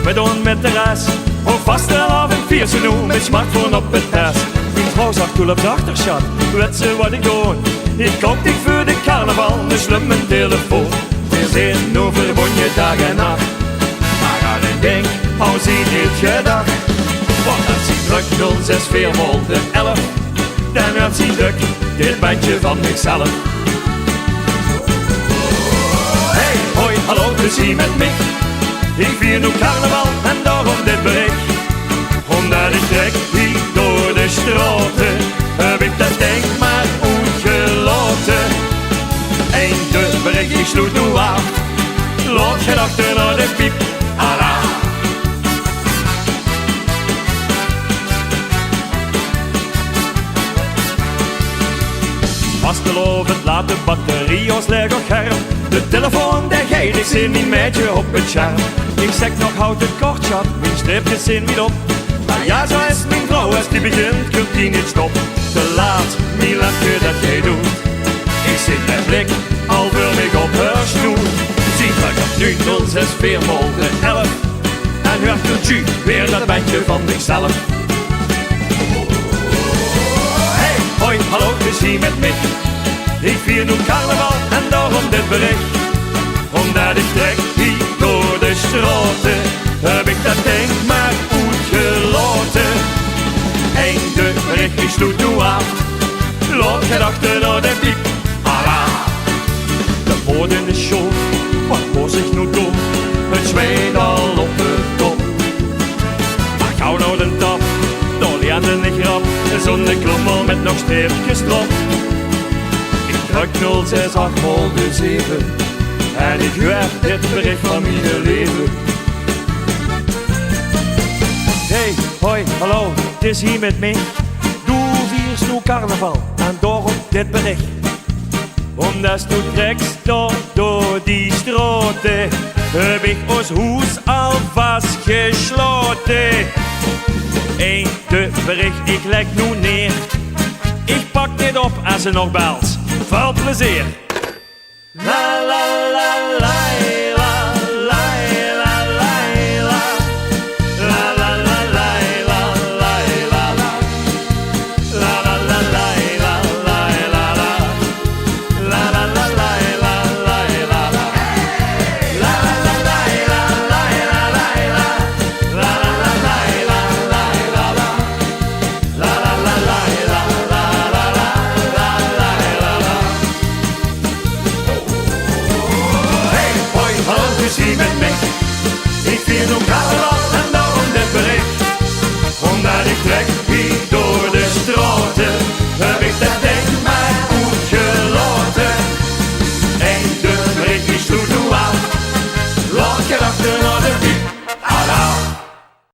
met on met de rest. Hou vast en af en vier ze nu met smartphone op het test. Mijn vrouw zag toen op de achterschat, weet ze wat ik doe. Ik koop niet voor de carnaval, dus slup mijn telefoon. We zijn overwonnen dag en nacht. Maar aan een ding, hou ze niet gedacht. Want als hij druk 06411, dan had hij druk dit bandje van zichzelf. Hey, hoi, hallo, dus hier met mij. Ik vier nu carnaval en daarom dit bericht. Omdat ik trek hier door de straten, heb ik dat denk maar uitgelaten. En de bericht ik sloot nu af, laat gedachten naar de piep, ala. Vastelovend laat de batterie ons leeg op scherm. De telefoon der geeft ik zin niet met je op het scherm. Ik zeg nog houd het kort schat, mijn streepjes zin niet op. Maar ja, zo is mijn vrouw, als die begint, kunt die niet stoppen. Te laat, mijn lampje dat jij doet. Ik zit met blik, al wil ik op haar snoer. Zie dat ik nu 06411 en hoort doet u weer dat bandje van zichzelf. Hey, hoi, hallo, dus hier met mij. Ik vier nu carnaval en daarom dit bericht. Omdat ik trek hier door de straten, heb ik dat denk maar uitgelaten. En de bericht ik sloot nu af, laat gedachten naar de piep, ala. De woorden is show, wat was ik nu doen? Het zweet al op de kop. Maar gauw nou de tap, dolly aan de grap, zonder klommel met nog streepjes erop. Ik druk 06807 en ik hoor dit bericht van mijn leven. Hey, hoi, hallo, het is hier met mij. Doe vier nu carnaval en daarom dit bericht. Omdat nu tekst door die straten, heb ik ons huis al vastgesloten. En de bericht ik leg nu neer. Ik pak dit op als ze nog belt. Veel plezier. La la la la.